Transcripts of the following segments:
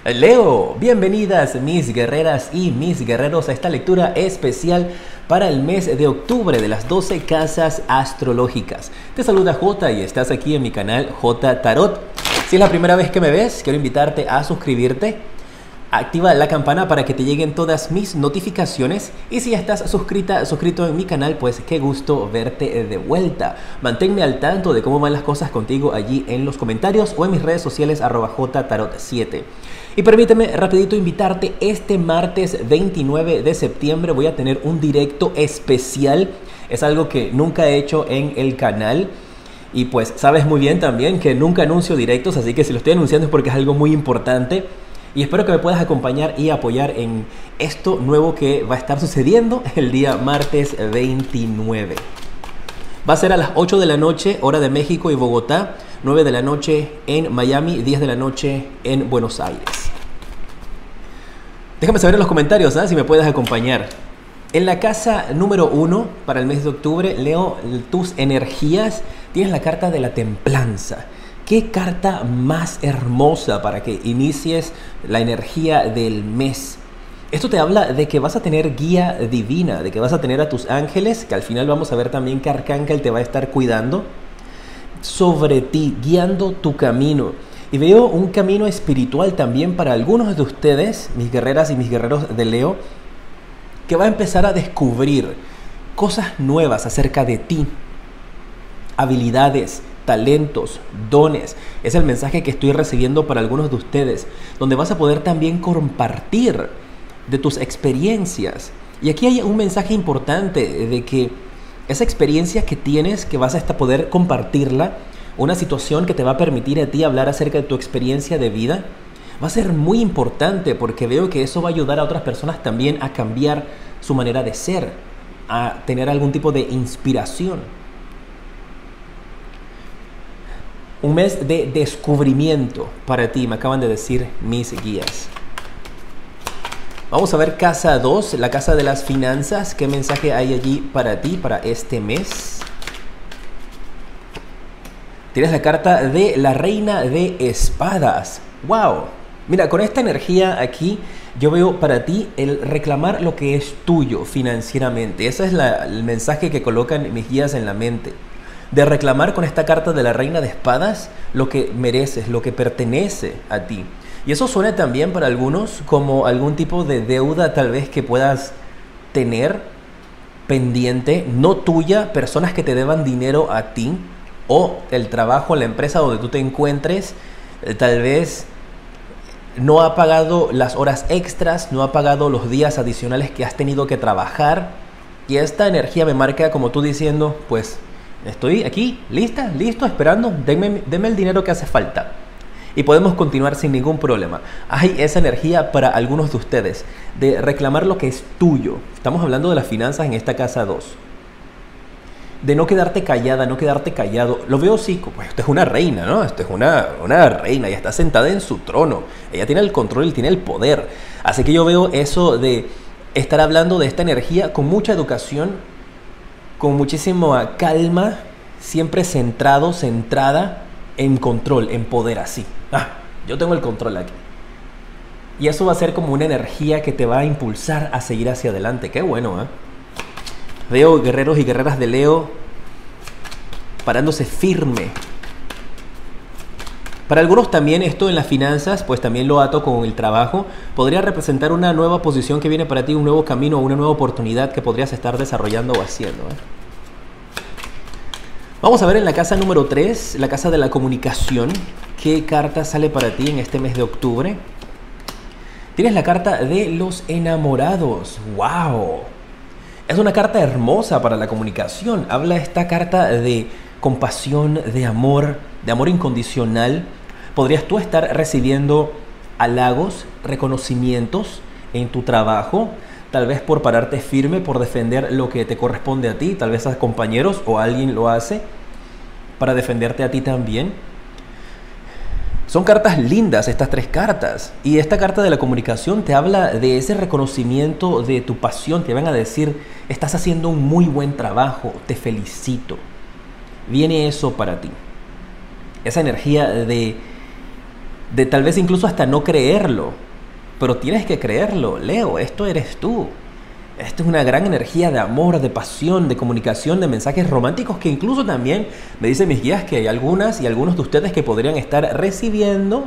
Leo, bienvenidas mis guerreras y mis guerreros a esta lectura especial para el mes de octubre de las 12 casas astrológicas. Te saluda J y estás aquí en mi canal J Tarot. Si es la primera vez que me ves, quiero invitarte a suscribirte. Activa la campana para que te lleguen todas mis notificaciones. Y si ya estás suscrito en mi canal, pues qué gusto verte de vuelta. Manténme al tanto de cómo van las cosas contigo allí en los comentarios o en mis redes sociales @jtarot7. Y permíteme rapidito invitarte, este martes 29 de septiembre voy a tener un directo especial. Es algo que nunca he hecho en el canal. Y pues sabes muy bien también que nunca anuncio directos, así que si lo estoy anunciando es porque es algo muy importante. Y espero que me puedas acompañar y apoyar en esto nuevo que va a estar sucediendo el día martes 29. Va a ser a las 8 de la noche, hora de México y Bogotá, 9 de la noche en Miami, 10 de la noche en Buenos Aires. Déjame saber en los comentarios si me puedes acompañar. En la casa número 1 para el mes de octubre, leo tus energías. Tienes la carta de la templanza. ¿Qué carta más hermosa para que inicies la energía del mes? Esto te habla de que vas a tener guía divina, de que vas a tener a tus ángeles, que al final vamos a ver también que Arcángel te va a estar cuidando sobre ti, guiando tu camino. Y veo un camino espiritual también para algunos de ustedes, mis guerreras y mis guerreros de Leo, que va a empezar a descubrir cosas nuevas acerca de ti, habilidades, talentos, dones. Es el mensaje que estoy recibiendo para algunos de ustedes, donde vas a poder también compartir de tus experiencias. Y aquí hay un mensaje importante de que esa experiencia que tienes, que vas a poder compartirla, una situación que te va a permitir a ti hablar acerca de tu experiencia de vida, va a ser muy importante porque veo que eso va a ayudar a otras personas también a cambiar su manera de ser, a tener algún tipo de inspiración. Un mes de descubrimiento para ti, me acaban de decir mis guías. Vamos a ver casa 2, la casa de las finanzas. ¿Qué mensaje hay allí para ti, para este mes? Tienes la carta de la reina de espadas. ¡Wow! Mira, con esta energía aquí, yo veo para ti el reclamar lo que es tuyo financieramente. Ese es el mensaje que colocan mis guías en la mente. De reclamar con esta carta de la reina de espadas lo que mereces, lo que pertenece a ti. Y eso suena también para algunos como algún tipo de deuda tal vez que puedas tener pendiente, no tuya, personas que te deban dinero a ti, o el trabajo, la empresa donde tú te encuentres, tal vez no ha pagado las horas extras, no ha pagado los días adicionales que has tenido que trabajar. Y esta energía me marca como tú diciendo, pues estoy aquí, listo, esperando, denme el dinero que hace falta. Y podemos continuar sin ningún problema. Hay esa energía para algunos de ustedes, de reclamar lo que es tuyo. Estamos hablando de las finanzas en esta casa 2. De no quedarte callada, no quedarte callado. Lo veo así, pues esto es una reina, ¿no? Esto es una reina y está sentada en su trono. Ella tiene el control y tiene el poder. Así que yo veo eso de estar hablando de esta energía con mucha educación, con muchísima calma, siempre centrada en control, en poder, así. Yo tengo el control aquí. Y eso va a ser como una energía que te va a impulsar a seguir hacia adelante. Qué bueno, ¿eh? Veo guerreros y guerreras de Leo parándose firme. Para algunos también esto en las finanzas, pues también lo ato con el trabajo. Podría representar una nueva posición que viene para ti, un nuevo camino, una nueva oportunidad que podrías estar desarrollando o haciendo, ¿eh? Vamos a ver en la casa número 3, la casa de la comunicación. ¿Qué carta sale para ti en este mes de octubre? Tienes la carta de los enamorados. ¡Wow! Es una carta hermosa para la comunicación. Habla esta carta de compasión, de amor incondicional. Podrías tú estar recibiendo halagos, reconocimientos en tu trabajo, tal vez por pararte firme, por defender lo que te corresponde a ti, tal vez a compañeros o alguien lo hace para defenderte a ti también. Son cartas lindas estas tres cartas, y esta carta de la comunicación te habla de ese reconocimiento de tu pasión. Te van a decir, estás haciendo un muy buen trabajo, te felicito. Viene eso para ti, esa energía de de tal vez incluso hasta no creerlo, pero tienes que creerlo. Leo, esto eres tú. Esto es una gran energía de amor, de pasión, de comunicación, de mensajes románticos que incluso también me dicen mis guías que hay algunas y algunos de ustedes que podrían estar recibiendo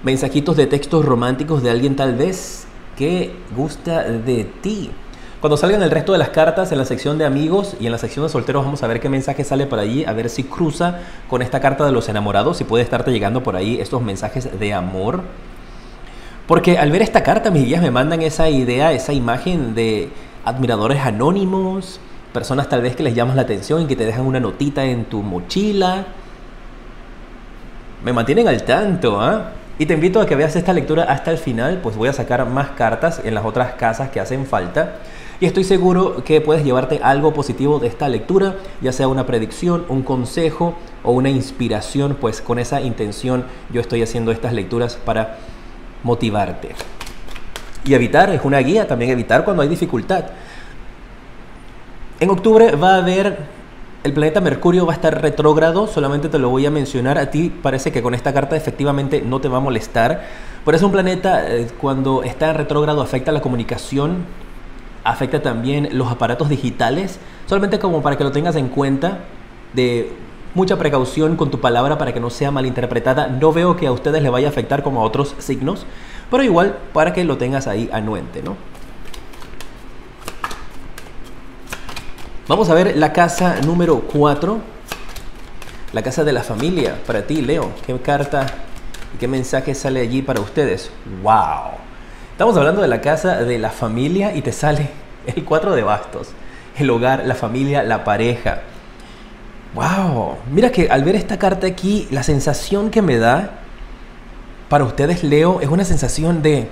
mensajitos de textos románticos de alguien tal vez que gusta de ti. Cuando salgan el resto de las cartas en la sección de amigos y en la sección de solteros, vamos a ver qué mensaje sale por allí, a ver si cruza con esta carta de los enamorados, si puede estarte llegando por ahí estos mensajes de amor. Porque al ver esta carta, mis guías me mandan esa idea, esa imagen de admiradores anónimos, personas tal vez que les llamas la atención y que te dejan una notita en tu mochila. Me mantienen al tanto, ¿ah? Y te invito a que veas esta lectura hasta el final, pues voy a sacar más cartas en las otras casas que hacen falta. Y estoy seguro que puedes llevarte algo positivo de esta lectura, ya sea una predicción, un consejo o una inspiración, pues con esa intención yo estoy haciendo estas lecturas para motivarte. Y evitar, es una guía, también evitar cuando hay dificultad. En octubre va a haber, el planeta Mercurio va a estar retrógrado, solamente te lo voy a mencionar, a ti parece que con esta carta efectivamente no te va a molestar, pero es un planeta cuando está en retrógrado afecta la comunicación, afecta también los aparatos digitales, solamente como para que lo tengas en cuenta, de mucha precaución con tu palabra para que no sea malinterpretada. No veo que a ustedes le vaya a afectar como a otros signos, pero igual para que lo tengas ahí anuente, ¿no? Vamos a ver la casa número 4, la casa de la familia. Para ti, Leo, ¿qué carta y qué mensaje sale allí para ustedes? ¡Wow! Estamos hablando de la casa de la familia y te sale el 4 de bastos. El hogar, la familia, la pareja. ¡Wow! Mira que al ver esta carta aquí, la sensación que me da para ustedes, Leo, es una sensación de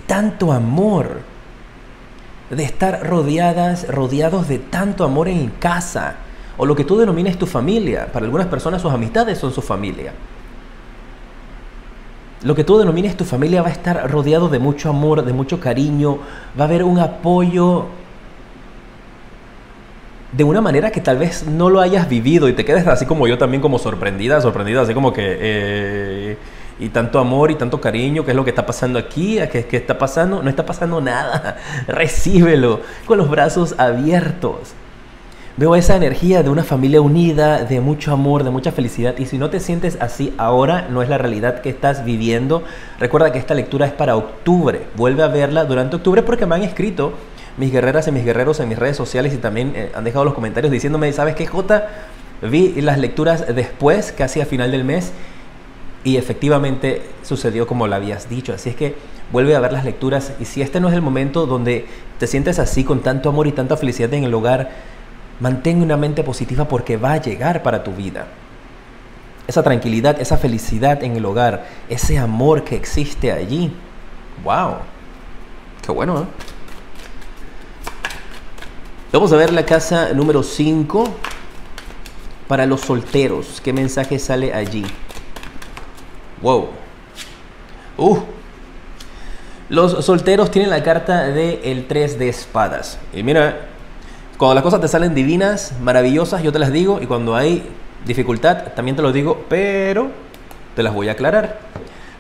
tanto amor, de estar rodeados de tanto amor en casa, o lo que tú denominas tu familia. Para algunas personas sus amistades son su familia. Lo que tú denomines tu familia va a estar rodeado de mucho amor, de mucho cariño, va a haber un apoyo de una manera que tal vez no lo hayas vivido y te quedes así como yo también, como sorprendida, así como que y tanto amor y tanto cariño, ¿qué es lo que está pasando aquí? ¿Qué está pasando? No está pasando nada. Recíbelo con los brazos abiertos. Veo esa energía de una familia unida, de mucho amor, de mucha felicidad. Y si no te sientes así ahora, no es la realidad que estás viviendo. Recuerda que esta lectura es para octubre. Vuelve a verla durante octubre porque me han escrito mis guerreras y mis guerreros en mis redes sociales y también han dejado los comentarios diciéndome, ¿sabes qué, Jota? Vi las lecturas después, casi a final del mes, y efectivamente sucedió como lo habías dicho. Así es que vuelve a ver las lecturas, y si este no es el momento donde te sientes así con tanto amor y tanta felicidad en el hogar, mantén una mente positiva porque va a llegar para tu vida. Esa tranquilidad, esa felicidad en el hogar, ese amor que existe allí. ¡Wow! ¡Qué bueno!, ¿eh? Vamos a ver la casa número 5 para los solteros. ¿Qué mensaje sale allí? ¡Wow! Los solteros tienen la carta del 3 de espadas. Y mira, cuando las cosas te salen divinas, maravillosas, yo te las digo. Y cuando hay dificultad, también te lo digo, pero te las voy a aclarar.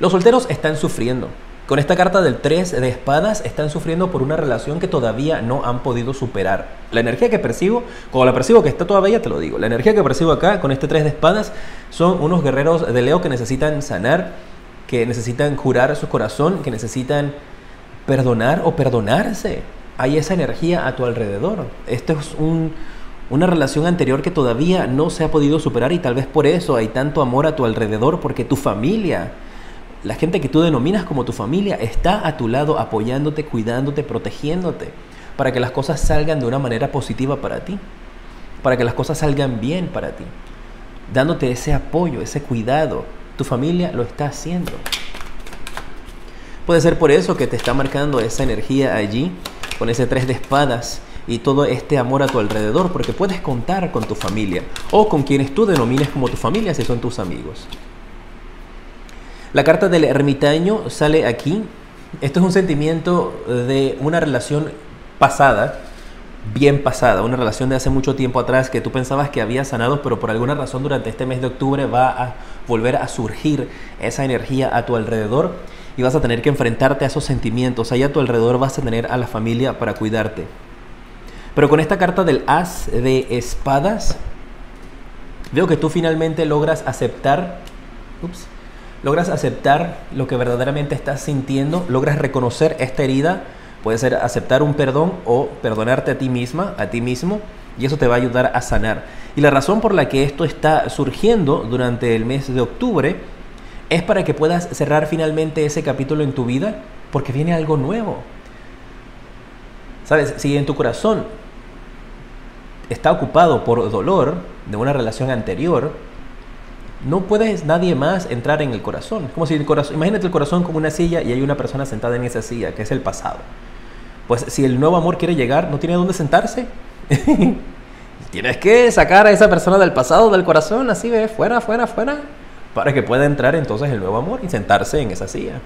Los solteros están sufriendo. Con esta carta del 3 de espadas, están sufriendo por una relación que todavía no han podido superar. La energía que percibo, como la percibo que está todavía, te lo digo. La energía que percibo acá, con este 3 de espadas, son unos guerreros de Leo que necesitan sanar, que necesitan curar su corazón, que necesitan perdonar o perdonarse. Hay esa energía a tu alrededor. Esto es una relación anterior que todavía no se ha podido superar y tal vez por eso hay tanto amor a tu alrededor, porque tu familia, la gente que tú denominas como tu familia, está a tu lado apoyándote, cuidándote, protegiéndote, para que las cosas salgan de una manera positiva para ti, para que las cosas salgan bien para ti, dándote ese apoyo, ese cuidado. Tu familia lo está haciendo. Puede ser por eso que te está marcando esa energía allí, con ese 3 de espadas y todo este amor a tu alrededor, porque puedes contar con tu familia o con quienes tú denomines como tu familia si son tus amigos. La carta del ermitaño sale aquí. Esto es un sentimiento de una relación pasada, bien pasada, una relación de hace mucho tiempo atrás que tú pensabas que había sanado, pero por alguna razón durante este mes de octubre va a volver a surgir esa energía a tu alrededor y vas a tener que enfrentarte a esos sentimientos. Ahí a tu alrededor vas a tener a la familia para cuidarte. Pero con esta carta del As de Espadas, veo que tú finalmente logras aceptar lo que verdaderamente estás sintiendo, logras reconocer esta herida. Puede ser aceptar un perdón o perdonarte a ti misma, a ti mismo, y eso te va a ayudar a sanar. Y la razón por la que esto está surgiendo durante el mes de octubre es para que puedas cerrar finalmente ese capítulo en tu vida, porque viene algo nuevo. ¿Sabes? Si en tu corazón está ocupado por dolor de una relación anterior, no puedes nadie más entrar en el corazón. Como si el corazón, imagínate el corazón como una silla y hay una persona sentada en esa silla, que es el pasado. Pues si el nuevo amor quiere llegar, no tiene dónde sentarse. Tienes que sacar a esa persona del pasado, del corazón, así ve, fuera, fuera, fuera, para que pueda entrar entonces el nuevo amor y sentarse en esa silla.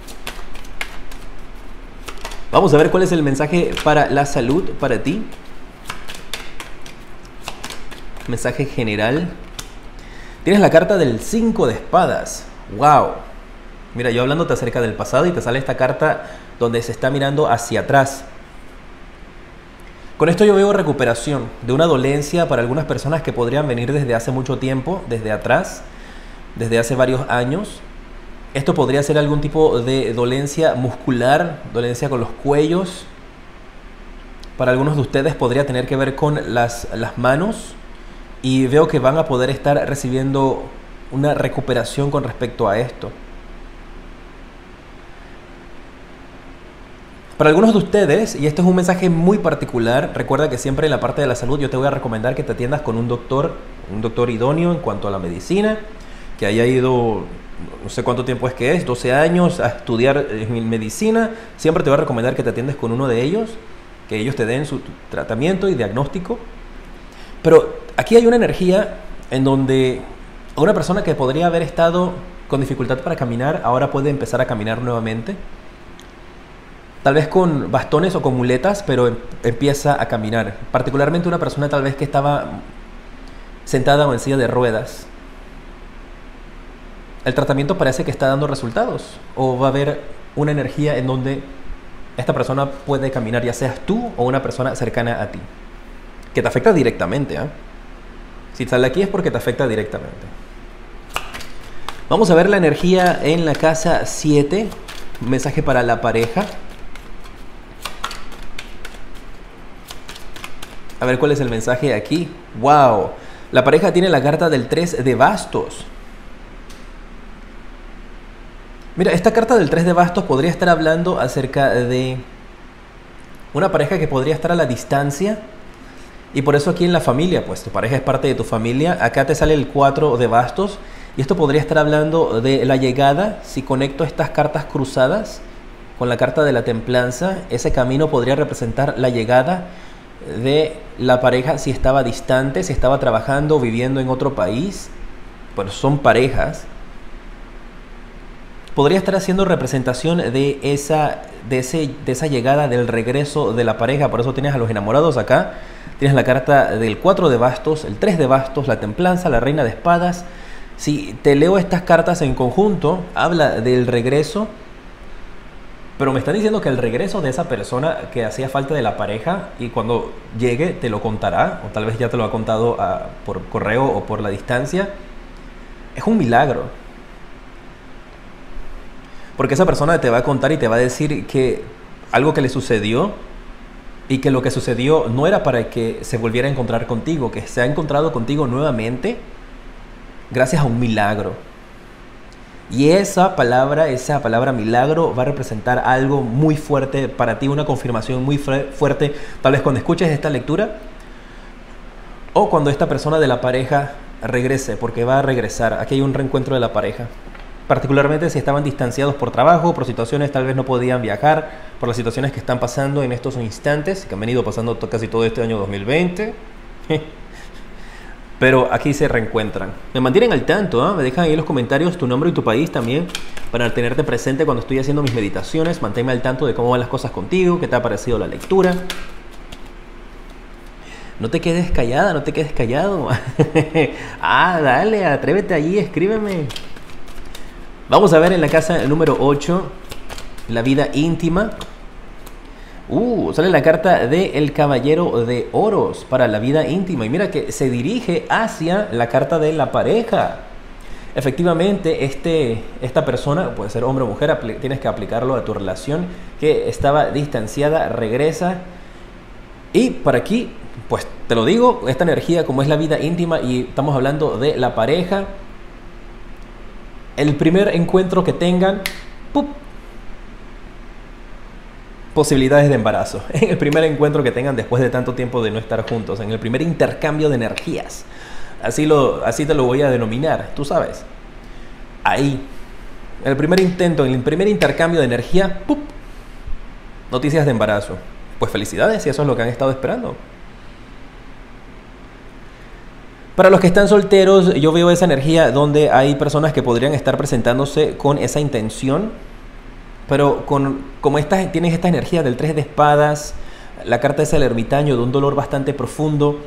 Vamos a ver cuál es el mensaje para la salud para ti. Mensaje general. Tienes la carta del 5 de espadas. ¡Wow! Mira, yo hablándote acerca del pasado y te sale esta carta donde se está mirando hacia atrás. Con esto yo veo recuperación de una dolencia para algunas personas que podrían venir desde hace mucho tiempo, desde atrás, desde hace varios años. Esto podría ser algún tipo de dolencia muscular, dolencia con los cuellos. Para algunos de ustedes podría tener que ver con las manos. Y veo que van a poder estar recibiendo una recuperación con respecto a esto. Para algunos de ustedes, y esto es un mensaje muy particular, recuerda que siempre en la parte de la salud yo te voy a recomendar que te atiendas con un doctor idóneo en cuanto a la medicina, que haya ido, no sé cuánto tiempo es que es, 12 años a estudiar medicina. Siempre te voy a recomendar que te atiendas con uno de ellos, que ellos te den su tratamiento y diagnóstico. Pero aquí hay una energía en donde una persona que podría haber estado con dificultad para caminar, ahora puede empezar a caminar nuevamente. Tal vez con bastones o con muletas, pero empieza a caminar. Particularmente una persona tal vez que estaba sentada o en silla de ruedas. El tratamiento parece que está dando resultados. O va a haber una energía en donde esta persona puede caminar, ya seas tú o una persona cercana a ti. Que te afecta directamente, ¿eh? Si sale aquí es porque te afecta directamente. Vamos a ver la energía en la casa 7. Mensaje para la pareja. A ver cuál es el mensaje aquí. ¡Wow! La pareja tiene la carta del 3 de bastos. Mira, esta carta del 3 de bastos podría estar hablando acerca de una pareja que podría estar a la distancia. Y por eso aquí en la familia, pues tu pareja es parte de tu familia. Acá te sale el 4 de bastos. Y esto podría estar hablando de la llegada. Si conecto estas cartas cruzadas con la carta de la templanza, ese camino podría representar la llegada de la pareja si estaba distante, si estaba trabajando o viviendo en otro país. Bueno, son parejas. Podría estar haciendo representación de esa llegada, del regreso de la pareja. Por eso tienes a los enamorados acá. Tienes la carta del 4 de bastos, el 3 de bastos, la templanza, la reina de espadas. Si te leo estas cartas en conjunto, habla del regreso. Pero me están diciendo que el regreso de esa persona que hacía falta de la pareja, y cuando llegue te lo contará, o tal vez ya te lo ha contado por correo o por la distancia, es un milagro. Porque esa persona te va a contar y te va a decir que algo que le sucedió y que lo que sucedió no era para que se volviera a encontrar contigo, que se ha encontrado contigo nuevamente gracias a un milagro. Y esa palabra milagro va a representar algo muy fuerte para ti, una confirmación muy fuerte, tal vez cuando escuches esta lectura o cuando esta persona de la pareja regrese, porque va a regresar. Aquí hay un reencuentro de la pareja. Particularmente si estaban distanciados por trabajo, por situaciones, tal vez no podían viajar, por las situaciones que están pasando en estos instantes, que han venido pasando casi todo este año 2020. Pero aquí se reencuentran. Me mantienen al tanto, ¿eh? Me dejan ahí en los comentarios tu nombre y tu país también, para tenerte presente cuando estoy haciendo mis meditaciones. Manténme al tanto de cómo van las cosas contigo, qué te ha parecido la lectura. No te quedes callada, no te quedes callado. Ah, dale, atrévete allí, escríbeme. Vamos a ver en la casa número 8, la vida íntima. Sale la carta de el Caballero de Oros para la vida íntima. Y mira que se dirige hacia la carta de la pareja. Efectivamente, esta persona, puede ser hombre o mujer, tienes que aplicarlo a tu relación que estaba distanciada, regresa. Y por aquí, pues te lo digo, esta energía como es la vida íntima y estamos hablando de la pareja, el primer encuentro que tengan, ¡pup!, posibilidades de embarazo. En el primer encuentro que tengan después de tanto tiempo de no estar juntos, en el primer intercambio de energías. Así te lo voy a denominar, tú sabes. Ahí, en el primer intento, en el primer intercambio de energía, ¡pup!, noticias de embarazo. Pues felicidades, y eso es lo que han estado esperando. Para los que están solteros, yo veo esa energía donde hay personas que podrían estar presentándose con esa intención, pero como tienes esta energía del 3 de espadas, la carta es el ermitaño, de un dolor bastante profundo,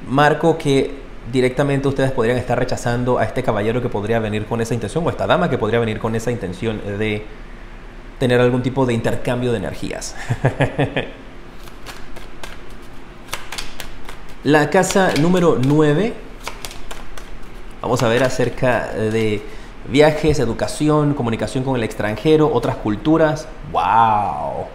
marco que directamente ustedes podrían estar rechazando a este caballero que podría venir con esa intención, o esta dama que podría venir con esa intención de tener algún tipo de intercambio de energías. La casa número 9. Vamos a ver acerca de viajes, educación, comunicación con el extranjero, otras culturas. ¡Wow!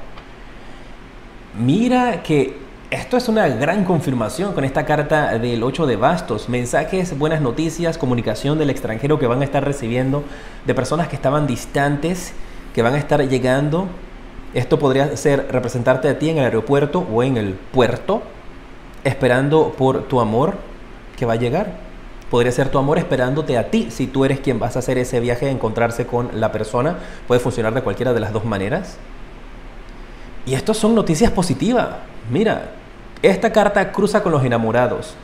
Mira que esto es una gran confirmación con esta carta del 8 de bastos. Mensajes, buenas noticias, comunicación del extranjero que van a estar recibiendo de personas que estaban distantes, que van a estar llegando. Esto podría ser representarte a ti en el aeropuerto o en el puerto, esperando por tu amor que va a llegar. Podría ser tu amor esperándote a ti, si tú eres quien vas a hacer ese viaje a encontrarse con la persona. Puede funcionar de cualquiera de las dos maneras. Y esto son noticias positivas. Mira, esta carta cruza con los enamorados,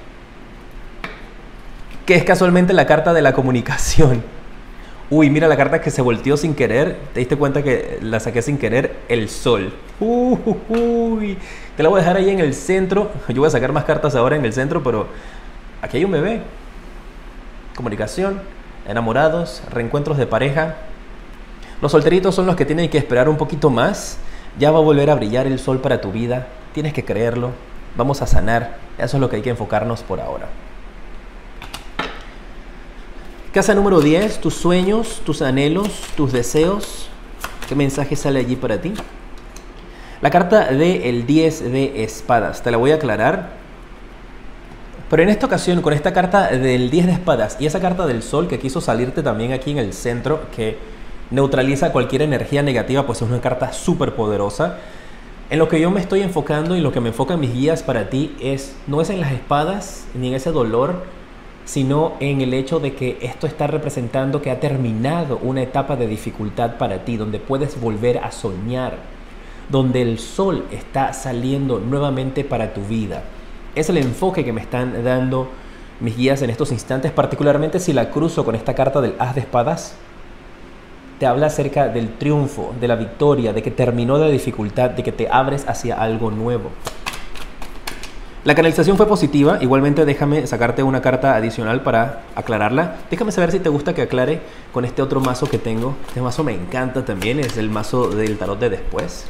que es casualmente la carta de la comunicación. Uy, mira la carta que se volteó sin querer. ¿Te diste cuenta que la saqué sin querer? El sol. Uy, te la voy a dejar ahí en el centro. Yo voy a sacar más cartas ahora en el centro, pero aquí hay un bebé. Comunicación, enamorados, reencuentros de pareja. Los solteritos son los que tienen que esperar un poquito más. Ya va a volver a brillar el sol para tu vida. Tienes que creerlo. Vamos a sanar. Eso es lo que hay que enfocarnos por ahora. Casa número 10, tus sueños, tus anhelos, tus deseos. ¿Qué mensaje sale allí para ti? La carta del 10 de espadas. Te la voy a aclarar. Pero en esta ocasión, con esta carta del 10 de espadas y esa carta del sol que quiso salirte también aquí en el centro, que neutraliza cualquier energía negativa, pues es una carta súper poderosa. En lo que yo me estoy enfocando y lo que me enfocan mis guías para ti no es en las espadas ni en ese dolor, sino en el hecho de que esto está representando que ha terminado una etapa de dificultad para ti, donde puedes volver a soñar, donde el sol está saliendo nuevamente para tu vida. Es el enfoque que me están dando mis guías en estos instantes, particularmente si la cruzo con esta carta del as de espadas. Te habla acerca del triunfo, de la victoria, de que terminó la dificultad, de que te abres hacia algo nuevo. La canalización fue positiva. Igualmente déjame sacarte una carta adicional para aclararla. Déjame saber si te gusta que aclare con este otro mazo que tengo. Este mazo me encanta también, es el mazo del tarot de después.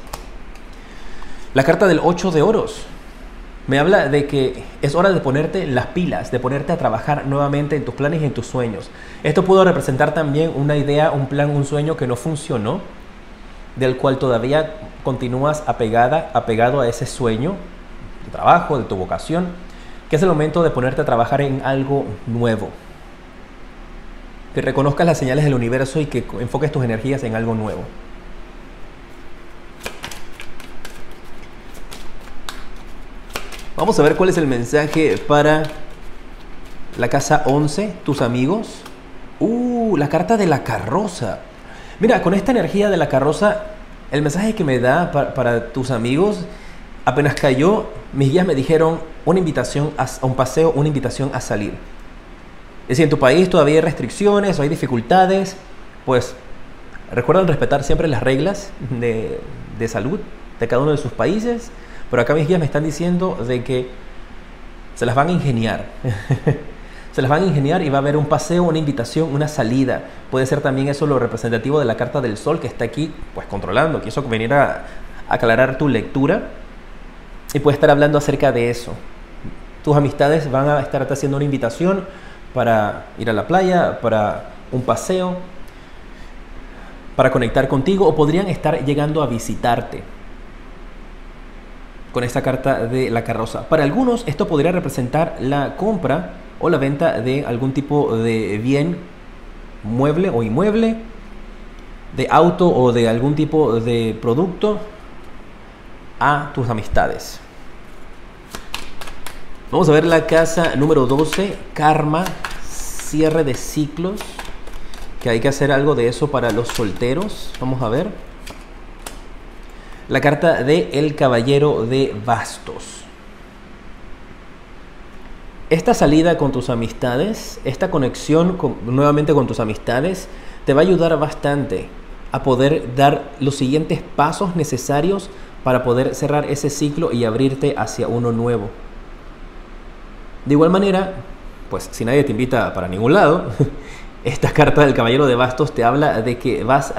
La carta del 8 de oros. Me habla de que es hora de ponerte las pilas, de ponerte a trabajar nuevamente en tus planes y en tus sueños. Esto pudo representar también una idea, un plan, un sueño que no funcionó, del cual todavía continúas apegado a ese sueño, de trabajo, de tu vocación, que es el momento de ponerte a trabajar en algo nuevo. Que reconozcas las señales del universo y que enfoques tus energías en algo nuevo. Vamos a ver cuál es el mensaje para la casa 11, tus amigos. La carta de la carroza. Mira, con esta energía de la carroza, el mensaje que me da para tus amigos, apenas cayó, mis guías me dijeron una invitación a un paseo, una invitación a salir. Es si en tu país todavía hay restricciones o hay dificultades, pues recuerden respetar siempre las reglas de salud de cada uno de sus países. Pero acá mis guías me están diciendo de que Se las van a ingeniar. Se las van a ingeniar y va a haber un paseo, una invitación, una salida. Puede ser también eso lo representativo de la carta del Sol que está aquí, pues controlando. Quiso venir a aclarar tu lectura y puede estar hablando acerca de eso. Tus amistades van a estarte haciendo una invitación para ir a la playa, para un paseo, para conectar contigo, o podrían estar llegando a visitarte con esta carta de la carroza. Para algunos esto podría representar la compra o la venta de algún tipo de bien mueble o inmueble, de auto o de algún tipo de producto a tus amistades. Vamos a ver la casa número 12, karma, cierre de ciclos, que hay que hacer algo de eso para los solteros. Vamos a ver la carta de el caballero de bastos. Esta salida con tus amistades, esta conexión nuevamente con tus amistades, te va a ayudar bastante a poder dar los siguientes pasos necesarios para poder cerrar ese ciclo y abrirte hacia uno nuevo. De igual manera, pues si nadie te invita para ningún lado, esta carta del caballero de bastos te habla de que vas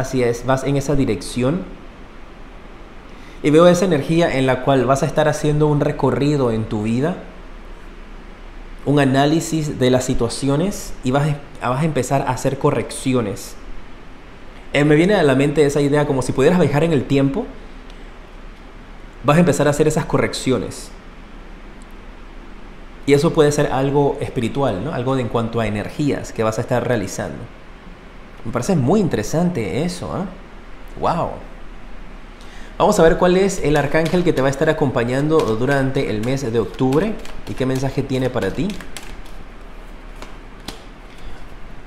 en esa dirección. Y veo esa energía en la cual vas a estar haciendo un recorrido en tu vida, un análisis de las situaciones y vas a empezar a hacer correcciones. Me viene a la mente esa idea como si pudieras viajar en el tiempo. Vas a empezar a hacer esas correcciones. Y eso puede ser algo espiritual, ¿no? Algo en cuanto a energías que vas a estar realizando. Me parece muy interesante eso, ¿eh? ¡Wow! Vamos a ver cuál es el arcángel que te va a estar acompañando durante el mes de octubre y qué mensaje tiene para ti.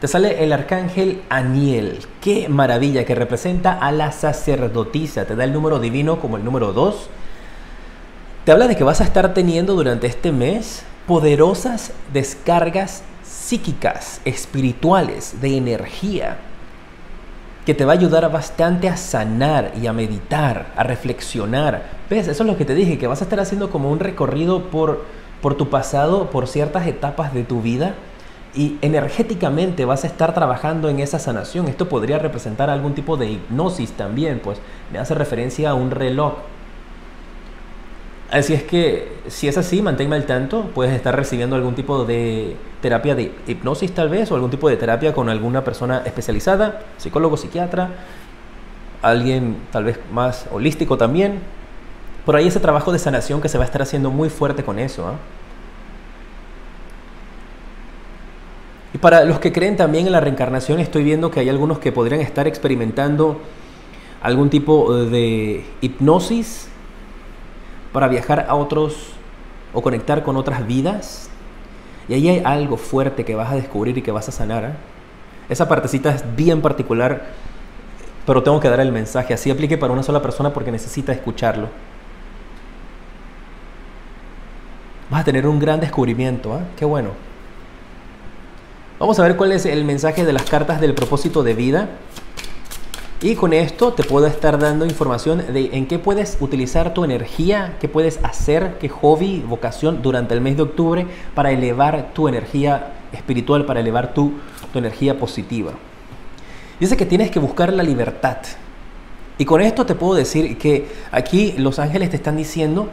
Te sale el arcángel Aniel. ¡Qué maravilla! Que representa a la sacerdotisa. Te da el número divino como el número 2. Te habla de que vas a estar teniendo durante este mes poderosas descargas psíquicas, espirituales, de energía, que te va a ayudar bastante a sanar y a meditar, a reflexionar. ¿Ves? Eso es lo que te dije, que vas a estar haciendo como un recorrido por tu pasado, por ciertas etapas de tu vida, y energéticamente vas a estar trabajando en esa sanación. Esto podría representar algún tipo de hipnosis también, pues me hace referencia a un reloj. Así es que, si es así, manténme al tanto. Puedes estar recibiendo algún tipo de terapia de hipnosis tal vez, o algún tipo de terapia con alguna persona especializada, psicólogo, psiquiatra, alguien tal vez más holístico también. Por ahí ese trabajo de sanación que se va a estar haciendo muy fuerte con eso, ¿eh? Y para los que creen también en la reencarnación, estoy viendo que hay algunos que podrían estar experimentando algún tipo de hipnosis para viajar a otros o conectar con otras vidas. Y ahí hay algo fuerte que vas a descubrir y que vas a sanar, ¿eh? Esa partecita es bien particular, pero tengo que dar el mensaje. Así aplique para una sola persona porque necesita escucharlo. Vas a tener un gran descubrimiento, ¿eh? Qué bueno. Vamos a ver cuál es el mensaje de las cartas del propósito de vida. Y con esto te puedo estar dando información de en qué puedes utilizar tu energía, qué puedes hacer, qué hobby, vocación durante el mes de octubre para elevar tu energía espiritual, para elevar tu energía positiva. Dice que tienes que buscar la libertad. Y con esto te puedo decir que aquí los ángeles te están diciendo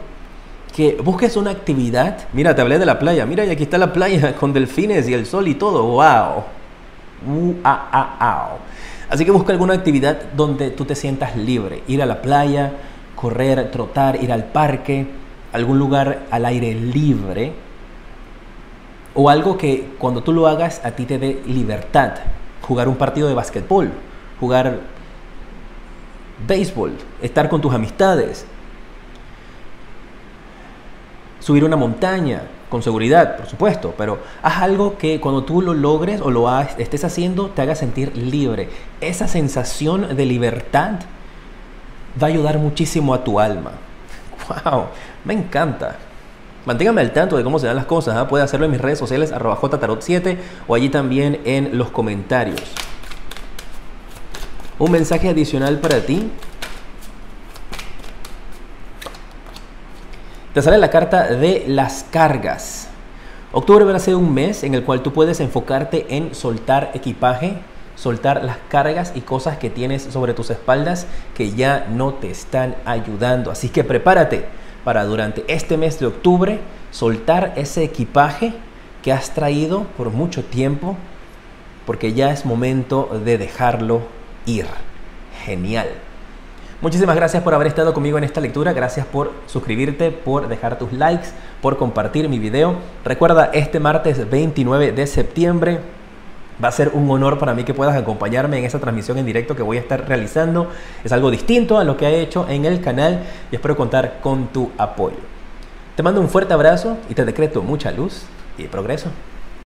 que busques una actividad. Mira, te hablé de la playa. Mira, y aquí está la playa con delfines y el sol y todo. ¡Wow! Así que busca alguna actividad donde tú te sientas libre. Ir a la playa, correr, trotar, ir al parque, algún lugar al aire libre. O algo que cuando tú lo hagas a ti te dé libertad. Jugar un partido de básquetbol, jugar béisbol, estar con tus amistades. Subir una montaña, con seguridad, por supuesto, pero haz algo que cuando tú lo logres o estés haciendo te haga sentir libre. Esa sensación de libertad va a ayudar muchísimo a tu alma. ¡Wow! Me encanta. Manténgame al tanto de cómo se dan las cosas, ¿eh? Puede hacerlo en mis redes sociales, @jtarot7, o allí también en los comentarios. Un mensaje adicional para ti. Te sale la carta de las cargas. Octubre va a ser un mes en el cual tú puedes enfocarte en soltar equipaje, soltar las cargas y cosas que tienes sobre tus espaldas que ya no te están ayudando. Así que prepárate para durante este mes de octubre soltar ese equipaje que has traído por mucho tiempo, porque ya es momento de dejarlo ir. Genial. Muchísimas gracias por haber estado conmigo en esta lectura. Gracias por suscribirte, por dejar tus likes, por compartir mi video. Recuerda, este martes 29 de septiembre va a ser un honor para mí que puedas acompañarme en esa transmisión en directo que voy a estar realizando. Es algo distinto a lo que he hecho en el canal y espero contar con tu apoyo. Te mando un fuerte abrazo y te decreto mucha luz y progreso.